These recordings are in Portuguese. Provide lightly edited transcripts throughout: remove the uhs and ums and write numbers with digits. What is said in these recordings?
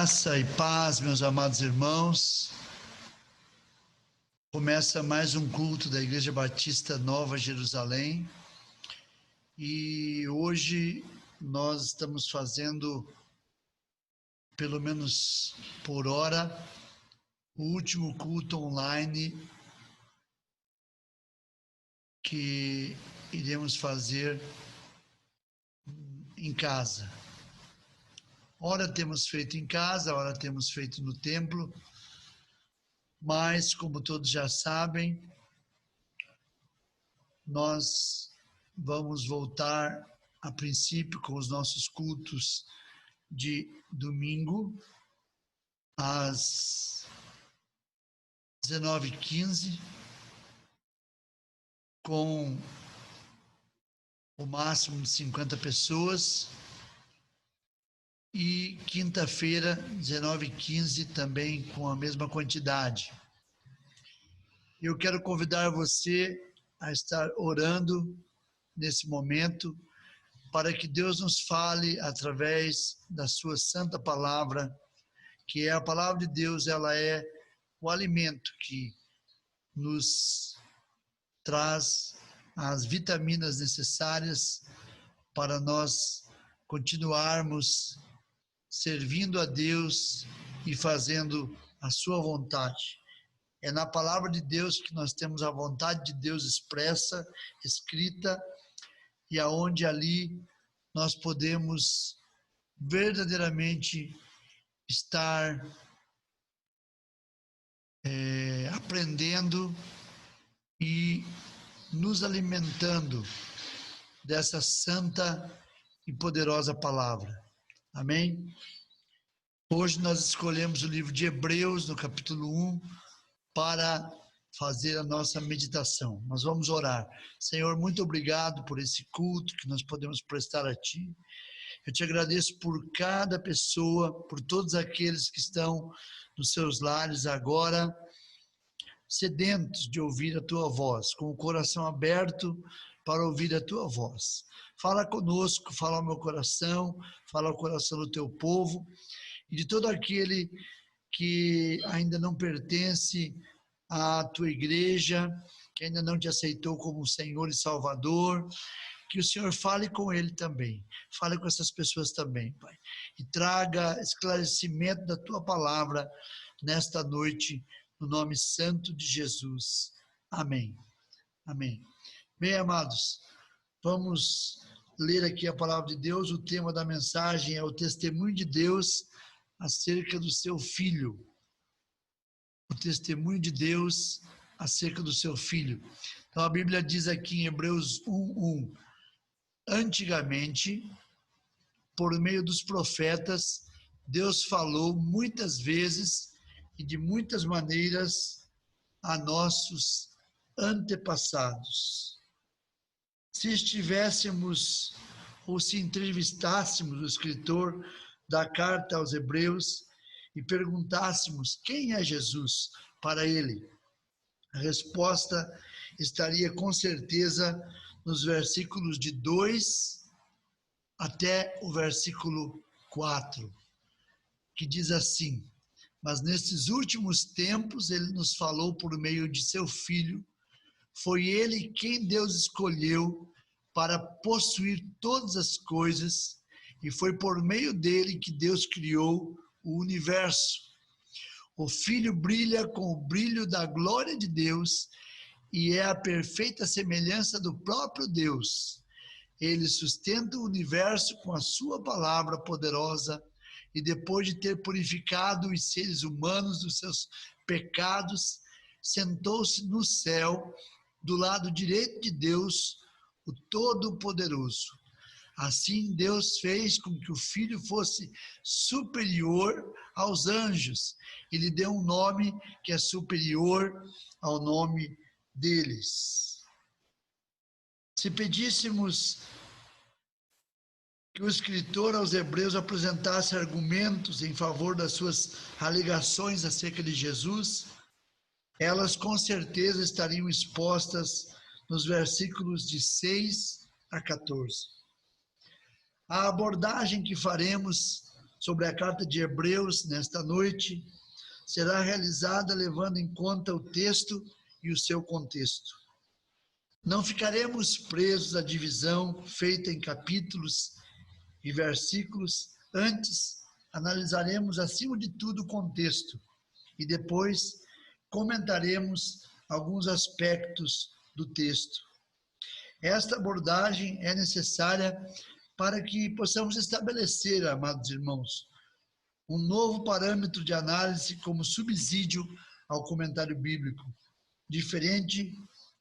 Graça e paz, meus amados irmãos. Começa mais um culto da Igreja Batista Nova Jerusalém. E hoje nós estamos fazendo, pelo menos por hora, o último culto online que iremos fazer em casa. Ora temos feito em casa, ora temos feito no templo, mas, como todos já sabem, nós vamos voltar, a princípio, com os nossos cultos de domingo, às 19h15, com o máximo de 50 pessoas. E quinta-feira, 19h15, também com a mesma quantidade. Eu quero convidar você a estar orando nesse momento para que Deus nos fale através da sua santa palavra, que é a palavra de Deus, ela é o alimento que nos traz as vitaminas necessárias para nós continuarmos servindo a Deus e fazendo a sua vontade. É na palavra de Deus que nós temos a vontade de Deus expressa, escrita, e aonde ali nós podemos verdadeiramente estar aprendendo e nos alimentando dessa santa e poderosa palavra. Amém? Hoje nós escolhemos o livro de Hebreus, no capítulo 1, para fazer a nossa meditação. Nós vamos orar. Senhor, muito obrigado por esse culto que nós podemos prestar a Ti. Eu te agradeço por cada pessoa, por todos aqueles que estão nos seus lares agora, sedentos de ouvir a Tua voz, com o coração aberto para ouvir a Tua voz. Fala conosco, fala ao meu coração, fala ao coração do Teu povo e de todo aquele que ainda não pertence à Tua igreja, que ainda não te aceitou como Senhor e Salvador, que o Senhor fale com ele também, fale com essas pessoas também, Pai, e traga esclarecimento da Tua palavra nesta noite, no nome santo de Jesus. Amém. Amém. Bem, amados, vamos ler aqui a palavra de Deus. O tema da mensagem é o testemunho de Deus acerca do seu Filho. O testemunho de Deus acerca do seu Filho. Então a Bíblia diz aqui em Hebreus 1:1, antigamente, por meio dos profetas, Deus falou muitas vezes e de muitas maneiras a nossos antepassados. Se estivéssemos ou se entrevistássemos o escritor da carta aos Hebreus e perguntássemos quem é Jesus para ele, a resposta estaria com certeza nos versículos de 2 até o versículo 4, que diz assim: mas nesses últimos tempos ele nos falou por meio de seu Filho. Foi ele quem Deus escolheu para possuir todas as coisas, e foi por meio dele que Deus criou o universo. O Filho brilha com o brilho da glória de Deus e é a perfeita semelhança do próprio Deus. Ele sustenta o universo com a sua palavra poderosa e depois de ter purificado os seres humanos dos seus pecados, sentou-se no céu, do lado direito de Deus, o Todo-Poderoso. Assim, Deus fez com que o Filho fosse superior aos anjos e lhe deu um nome que é superior ao nome deles. Se pedíssemos que o escritor aos Hebreus apresentasse argumentos em favor das suas alegações acerca de Jesus, elas com certeza estariam expostas nos versículos de 6 a 14. A abordagem que faremos sobre a carta de Hebreus nesta noite será realizada levando em conta o texto e o seu contexto. Não ficaremos presos à divisão feita em capítulos e versículos. Antes, analisaremos acima de tudo o contexto e depois comentaremos alguns aspectos do texto. Esta abordagem é necessária para que possamos estabelecer, amados irmãos, um novo parâmetro de análise como subsídio ao comentário bíblico, diferente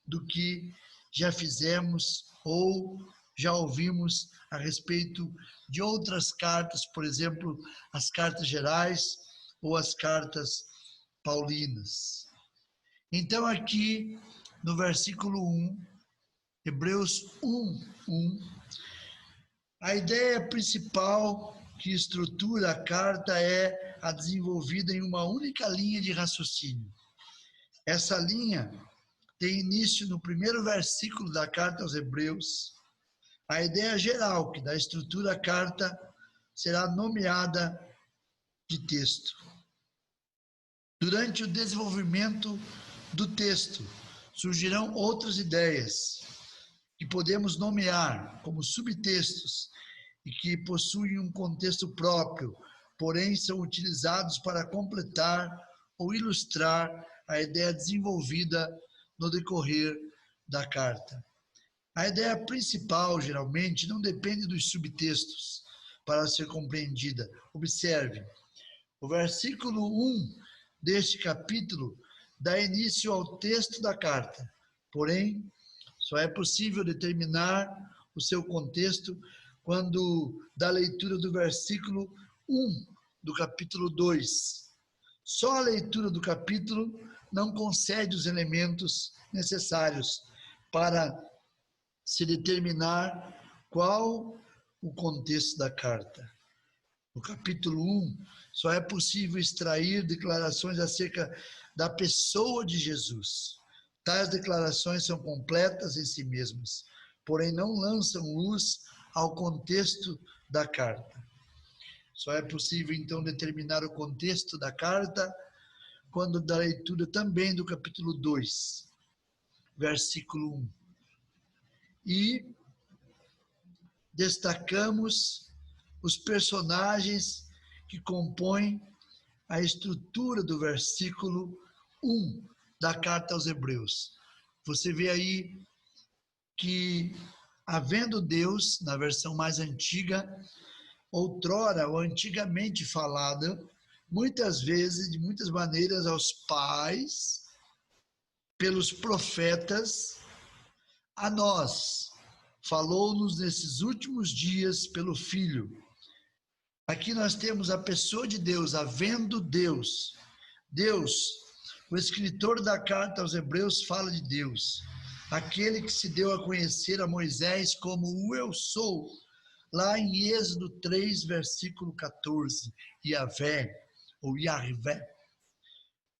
do que já fizemos ou já ouvimos a respeito de outras cartas, por exemplo, as cartas gerais ou as cartas paulinas. Então aqui no versículo 1, Hebreus 1:1. A ideia principal que estrutura a carta é a desenvolvida em uma única linha de raciocínio. Essa linha tem início no primeiro versículo da carta aos Hebreus. A ideia geral que dá estrutura à carta será nomeada de texto. Durante o desenvolvimento do texto, surgirão outras ideias que podemos nomear como subtextos e que possuem um contexto próprio, porém são utilizados para completar ou ilustrar a ideia desenvolvida no decorrer da carta. A ideia principal, geralmente, não depende dos subtextos para ser compreendida. Observe, o versículo 1 deste capítulo dá início ao texto da carta, porém, só é possível determinar o seu contexto quando da leitura do versículo 1 do capítulo 2. Só a leitura do capítulo não concede os elementos necessários para se determinar qual o contexto da carta. No capítulo 1, só é possível extrair declarações acerca da pessoa de Jesus. Tais declarações são completas em si mesmas, porém não lançam luz ao contexto da carta. Só é possível, então, determinar o contexto da carta quando da leitura também do capítulo 2, versículo 1. E destacamos os personagens que compõem a estrutura do versículo 1 da carta aos Hebreus. Você vê aí que, havendo Deus, na versão mais antiga, outrora ou antigamente falada, muitas vezes, de muitas maneiras, aos pais, pelos profetas, a nós, falou-nos nesses últimos dias pelo Filho. Aqui nós temos a pessoa de Deus, havendo Deus. Deus, o escritor da carta aos Hebreus fala de Deus, aquele que se deu a conhecer a Moisés como o Eu Sou, lá em Êxodo 3, versículo 14, Yahvé ou Yahvé.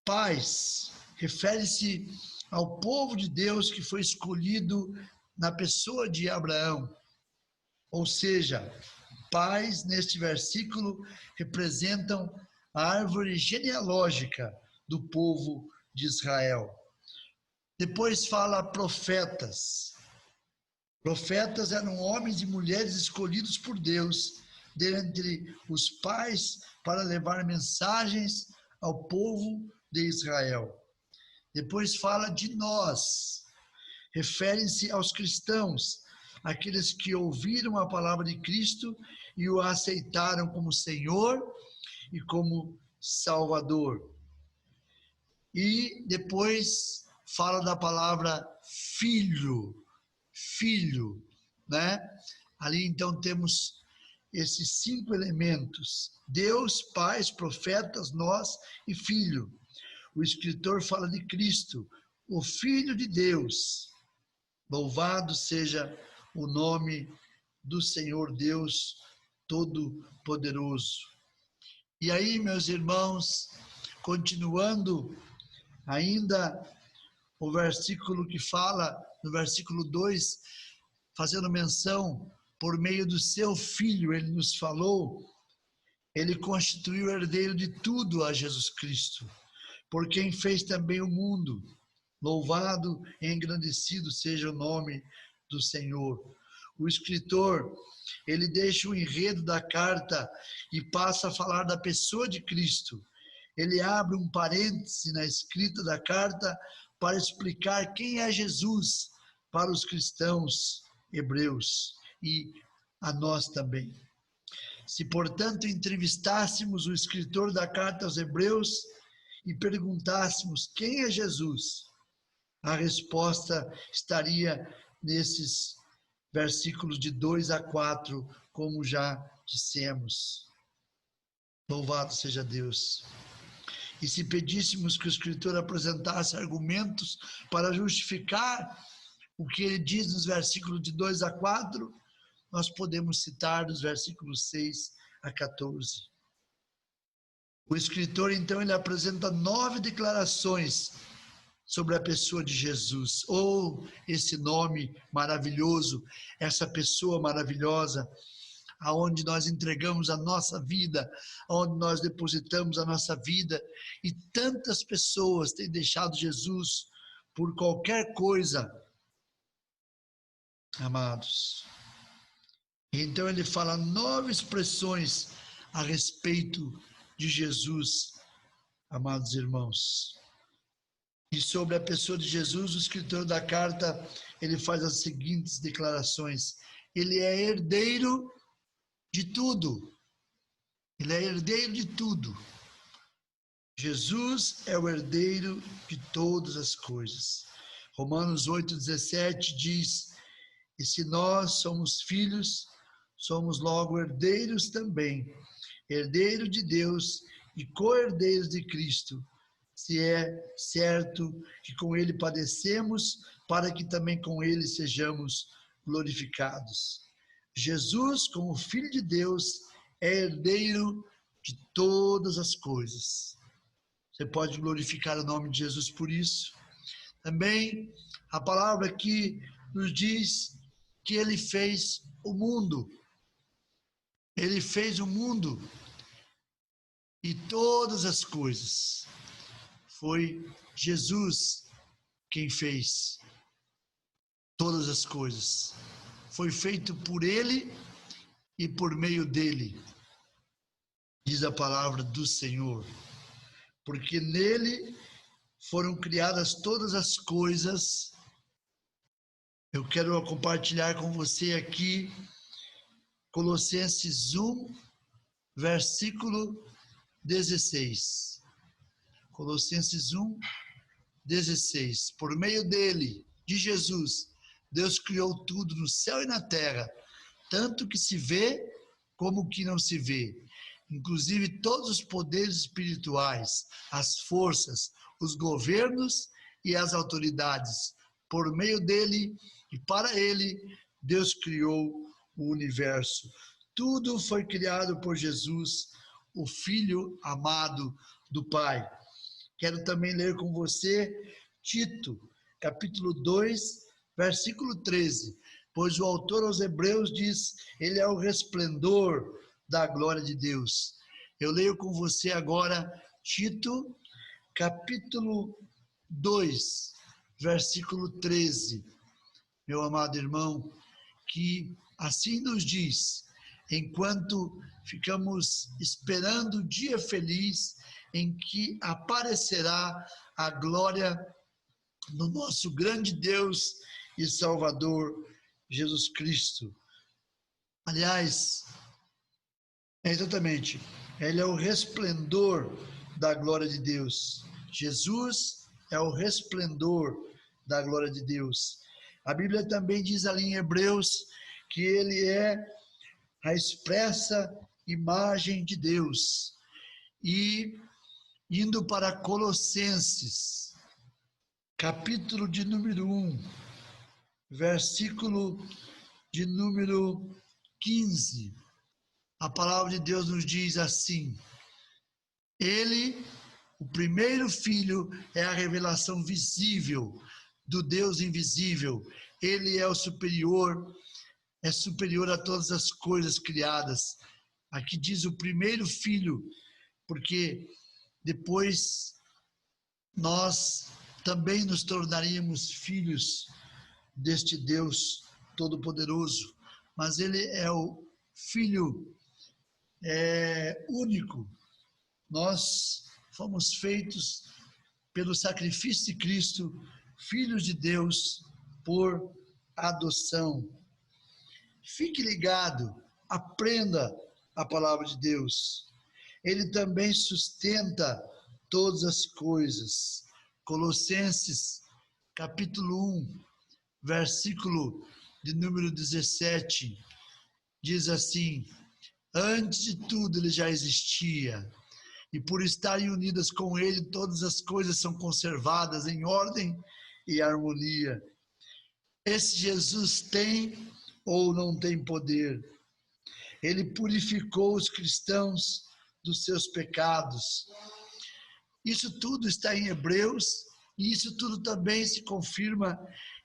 Pais, refere-se ao povo de Deus que foi escolhido na pessoa de Abraão. Ou seja, pais, neste versículo, representam a árvore genealógica do povo de Israel. Depois fala profetas. Profetas eram homens e mulheres escolhidos por Deus, dentre os pais, para levar mensagens ao povo de Israel. Depois fala de nós. Referem-se aos cristãos, aqueles que ouviram a palavra de Cristo e o aceitaram como Senhor e como Salvador. E depois fala da palavra filho, filho, né? Ali então temos esses 5 elementos: Deus, pais, profetas, nós e filho. O escritor fala de Cristo, o Filho de Deus. Louvado seja o nome do Senhor Deus Todo-Poderoso. E aí, meus irmãos, continuando ainda o versículo que fala, no versículo 2, fazendo menção, por meio do seu Filho, ele nos falou, ele constituiu o herdeiro de tudo a Jesus Cristo, por quem fez também o mundo. Louvado e engrandecido seja o nome do Senhor. O escritor, ele deixa o enredo da carta e passa a falar da pessoa de Cristo. Ele abre um parêntese na escrita da carta para explicar quem é Jesus para os cristãos hebreus e a nós também. Se, portanto, entrevistássemos o escritor da carta aos Hebreus e perguntássemos quem é Jesus, a resposta estaria nesses versículos de 2 a 4, como já dissemos. Louvado seja Deus. E se pedíssemos que o escritor apresentasse argumentos para justificar o que ele diz nos versículos de 2 a 4, nós podemos citar dos versículos 6 a 14. O escritor, então, ele apresenta 9 declarações sobre a pessoa de Jesus, ou esse nome maravilhoso, essa pessoa maravilhosa, aonde nós entregamos a nossa vida, aonde nós depositamos a nossa vida, e tantas pessoas têm deixado Jesus por qualquer coisa, amados. Então ele fala 9 expressões a respeito de Jesus, amados irmãos. E sobre a pessoa de Jesus, o escritor da carta, ele faz as seguintes declarações: ele é herdeiro de tudo. Ele é herdeiro de tudo. Jesus é o herdeiro de todas as coisas. Romanos 8,17 diz: e se nós somos filhos, somos logo herdeiros também, herdeiro de Deus e co-herdeiros de Cristo, se é certo que com ele padecemos, para que também com ele sejamos glorificados. Jesus, como Filho de Deus, é herdeiro de todas as coisas. Você pode glorificar o nome de Jesus por isso. Também a palavra aqui nos diz que ele fez o mundo. Ele fez o mundo e todas as coisas. Foi Jesus quem fez todas as coisas. Foi feito por ele e por meio dele, diz a palavra do Senhor. Porque nele foram criadas todas as coisas. Eu quero compartilhar com você aqui Colossenses 1, versículo 16. Colossenses 1, 16. Por meio dele, de Jesus, Deus criou tudo no céu e na terra, tanto que se vê como o que não se vê, inclusive todos os poderes espirituais, as forças, os governos e as autoridades. Por meio dele e para ele, Deus criou o universo. Tudo foi criado por Jesus, o Filho amado do Pai. Quero também ler com você Tito, capítulo 2, versículo 13. Pois o autor aos Hebreus diz, ele é o resplendor da glória de Deus. Eu leio com você agora Tito, capítulo 2, versículo 13. Meu amado irmão, que assim nos diz, enquanto ficamos esperando o dia feliz em que aparecerá a glória do nosso grande Deus e Salvador, Jesus Cristo. Aliás, exatamente, ele é o resplendor da glória de Deus. Jesus é o resplendor da glória de Deus. A Bíblia também diz ali em Hebreus que ele é a expressa imagem de Deus. E indo para Colossenses, capítulo de número 1, versículo de número 15, a palavra de Deus nos diz assim: ele, o primeiro filho, é a revelação visível do Deus invisível. Ele é o superior, é superior a todas as coisas criadas. Aqui diz o primeiro filho, porque depois nós também nos tornaríamos filhos deste Deus Todo-Poderoso. Mas ele é o Filho único. Nós fomos feitos pelo sacrifício de Cristo, filhos de Deus por adoção. Fique ligado, aprenda a palavra de Deus. Ele também sustenta todas as coisas. Colossenses, capítulo 1, versículo de número 17, diz assim: antes de tudo ele já existia, e por estarem unidas com ele, todas as coisas são conservadas em ordem e harmonia. Esse Jesus tem ou não tem poder? Ele purificou os cristãos dos seus pecados. Isso tudo está em Hebreus e isso tudo também se confirma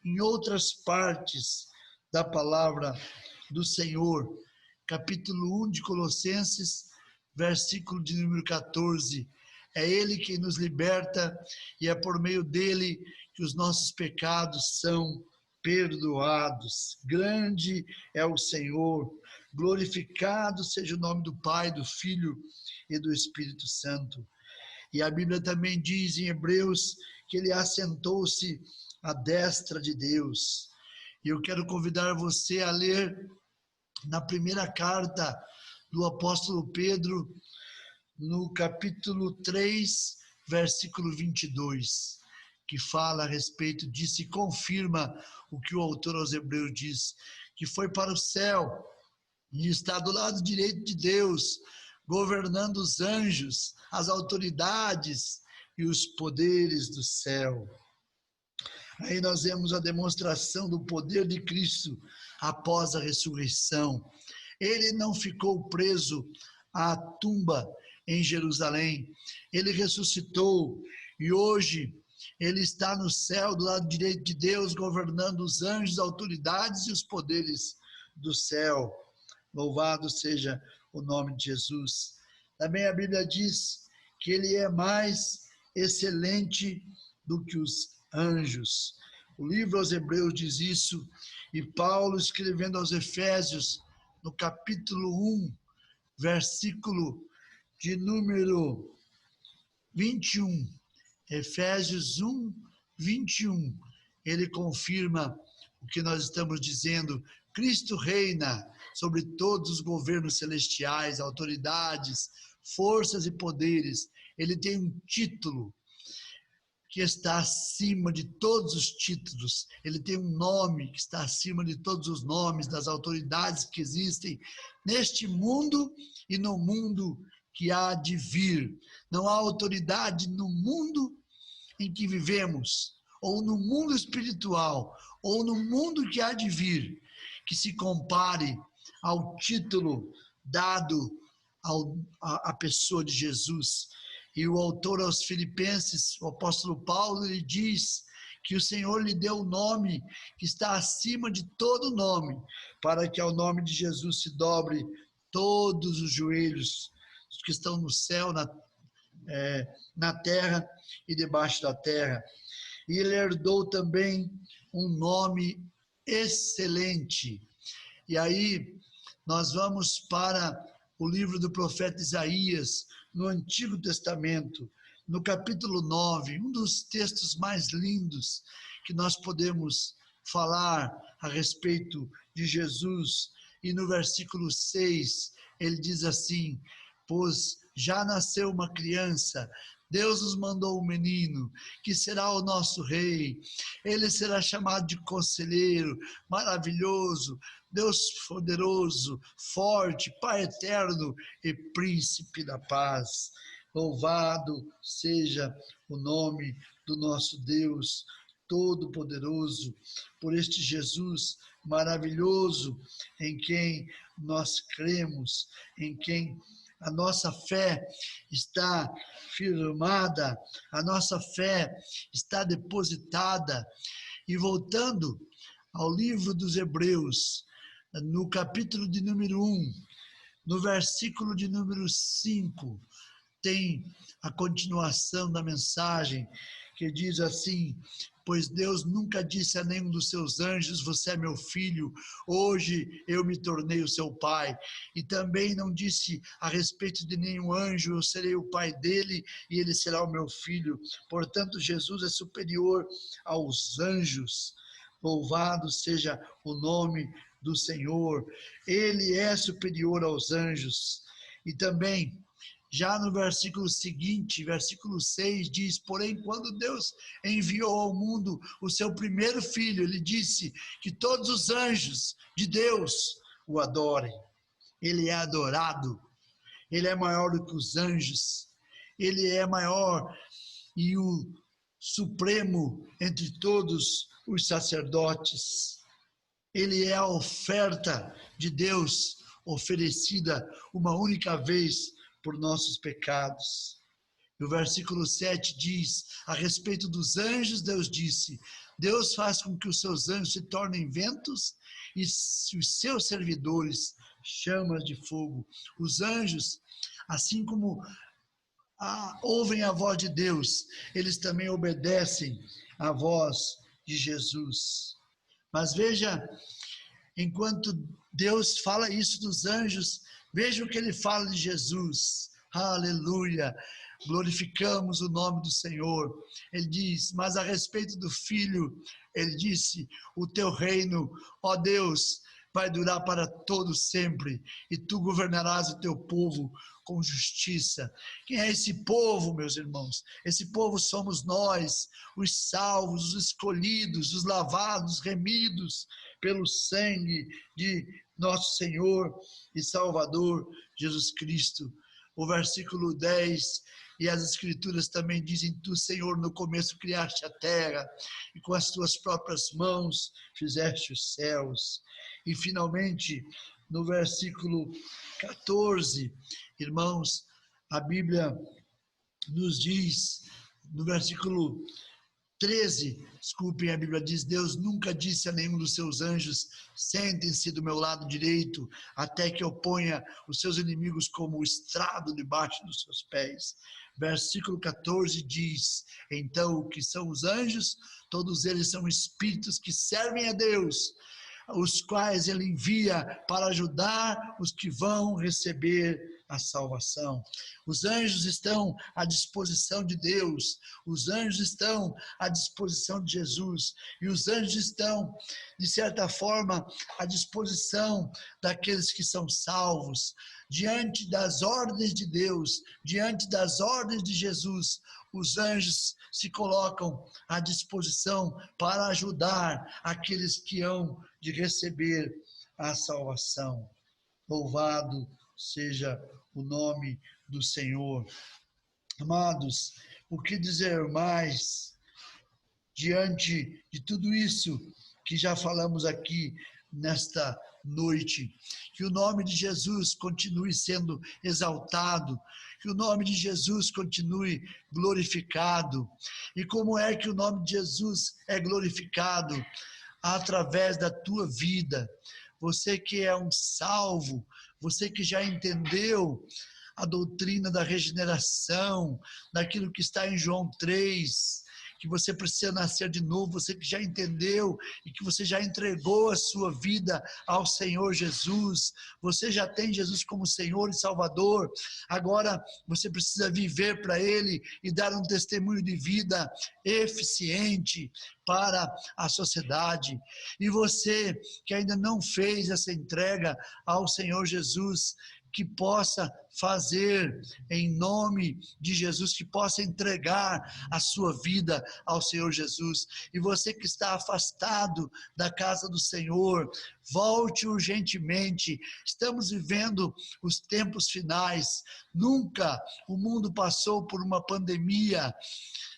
em outras partes da palavra do Senhor. Capítulo 1 de Colossenses, versículo de número 14. É Ele quem nos liberta e é por meio dele que os nossos pecados são perdoados. Grande é o Senhor, glorificado seja o nome do Pai, do Filho e do Espírito Santo. E a Bíblia também diz em Hebreus que ele assentou-se à destra de Deus. E eu quero convidar você a ler na primeira carta do apóstolo Pedro, no capítulo 3, versículo 22, que fala a respeito disso e confirma o que o autor aos Hebreus diz, que foi para o céu e está do lado direito de Deus, governando os anjos, as autoridades e os poderes do céu. Aí nós vemos a demonstração do poder de Cristo após a ressurreição. Ele não ficou preso à tumba em Jerusalém. Ele ressuscitou e hoje ele está no céu, do lado direito de Deus, governando os anjos, autoridades e os poderes do céu. Louvado seja o nome de Jesus. Também a Bíblia diz que ele é mais excelente do que os anjos. O livro aos Hebreus diz isso, e Paulo, escrevendo aos Efésios, no capítulo 1, versículo de número 21, Efésios 1, 21, ele confirma o que nós estamos dizendo. Cristo reina sobre todos os governos celestiais, autoridades, forças e poderes. Ele tem um título que está acima de todos os títulos. Ele tem um nome que está acima de todos os nomes das autoridades que existem neste mundo e no mundo que há de vir. Não há autoridade no mundo em que vivemos, ou no mundo espiritual, ou no mundo que há de vir, que se compare ao título dado à pessoa de Jesus. E o autor aos Filipenses, o apóstolo Paulo, ele diz que o Senhor lhe deu um nome que está acima de todo nome, para que ao nome de Jesus se dobre todos os joelhos, os que estão no céu, na terra e debaixo da terra. E ele herdou também um nome excelente. E aí nós vamos para o livro do profeta Isaías, no Antigo Testamento, no capítulo 9, um dos textos mais lindos que nós podemos falar a respeito de Jesus. E no versículo 6, ele diz assim: pois já nasceu uma criança, Deus nos mandou um menino, que será o nosso rei. Ele será chamado de Conselheiro, Maravilhoso, Deus poderoso, forte, Pai eterno e Príncipe da paz. Louvado seja o nome do nosso Deus Todo-Poderoso, por este Jesus maravilhoso, em quem nós cremos, em quem a nossa fé está firmada, a nossa fé está depositada. E voltando ao livro dos Hebreus, no capítulo de número 1, no versículo de número 5, tem a continuação da mensagem, que diz assim: pois Deus nunca disse a nenhum dos seus anjos, você é meu filho, hoje eu me tornei o seu pai. E também não disse a respeito de nenhum anjo, eu serei o pai dele e ele será o meu filho. Portanto, Jesus é superior aos anjos. Louvado seja o nome do Senhor. Ele é superior aos anjos. E também, já no versículo seguinte, versículo 6, diz: porém, quando Deus enviou ao mundo o seu primeiro filho, ele disse que todos os anjos de Deus o adorem. Ele é adorado, ele é maior do que os anjos, ele é maior, e o supremo entre todos os sacerdotes. Ele é a oferta de Deus oferecida uma única vez por nossos pecados. E o versículo 7 diz, a respeito dos anjos, Deus disse, Deus faz com que os seus anjos se tornem ventos e os seus servidores chamas de fogo. Os anjos, assim como ouvem a voz de Deus, eles também obedecem à voz de Jesus. Mas veja, enquanto Deus fala isso dos anjos, veja o que ele fala de Jesus. Aleluia! Glorificamos o nome do Senhor. Ele diz, mas a respeito do Filho, ele disse, o teu reino, ó Deus, vai durar para todo sempre, e tu governarás o teu povo com justiça. Quem é esse povo, meus irmãos? Esse povo somos nós, os salvos, os escolhidos, os lavados, remidos pelo sangue de nosso Senhor e Salvador Jesus Cristo. O versículo 10 e as escrituras também dizem, tu, Senhor, no começo criaste a terra e com as tuas próprias mãos fizeste os céus. E finalmente, no versículo 14, irmãos, a Bíblia nos diz, no versículo 13, desculpem, a Bíblia diz, Deus nunca disse a nenhum dos seus anjos, sentem-se do meu lado direito, até que eu ponha os seus inimigos como o estrado debaixo dos seus pés. Versículo 14 diz, então o que são os anjos? Todos eles são espíritos que servem a Deus, os quais ele envia para ajudar os que vão receber a salvação. Os anjos estão à disposição de Deus, os anjos estão à disposição de Jesus, e os anjos estão, de certa forma, à disposição daqueles que são salvos. Diante das ordens de Deus, diante das ordens de Jesus, os anjos se colocam à disposição para ajudar aqueles que hão de receber a salvação. Louvado seja o nome do Senhor. Amados, o que dizer mais diante de tudo isso que já falamos aqui nesta noite? Que o nome de Jesus continue sendo exaltado, que o nome de Jesus continue glorificado. E como é que o nome de Jesus é glorificado? Através da tua vida. Você que é um salvo, você que já entendeu a doutrina da regeneração, daquilo que está em João 3, que você precisa nascer de novo, você que já entendeu e que você já entregou a sua vida ao Senhor Jesus, você já tem Jesus como Senhor e Salvador, agora você precisa viver para Ele e dar um testemunho de vida eficiente para a sociedade. E você que ainda não fez essa entrega ao Senhor Jesus, que possa fazer em nome de Jesus, que possa entregar a sua vida ao Senhor Jesus. E você que está afastado da casa do Senhor, volte urgentemente. Estamos vivendo os tempos finais. Nunca o mundo passou por uma pandemia,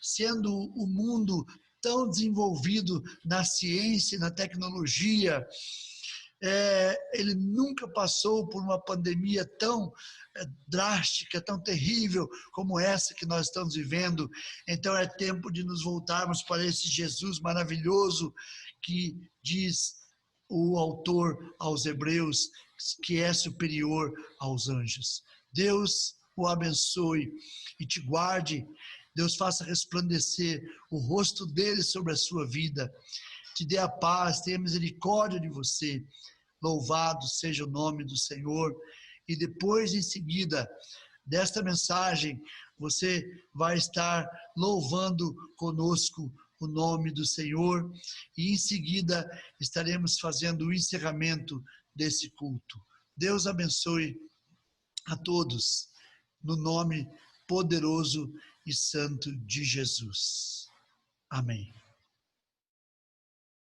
sendo o mundo tão desenvolvido na ciência e na tecnologia. Ele nunca passou por uma pandemia tão drástica, tão terrível como essa que nós estamos vivendo. Então é tempo de nos voltarmos para esse Jesus maravilhoso que diz o autor aos Hebreus que é superior aos anjos. Deus o abençoe e te guarde. Deus faça resplandecer o rosto dele sobre a sua vida. Te dê a paz, tenha misericórdia de você. Louvado seja o nome do Senhor. E depois, em seguida desta mensagem, você vai estar louvando conosco o nome do Senhor. E em seguida estaremos fazendo o encerramento desse culto. Deus abençoe a todos, no nome poderoso e santo de Jesus. Amém.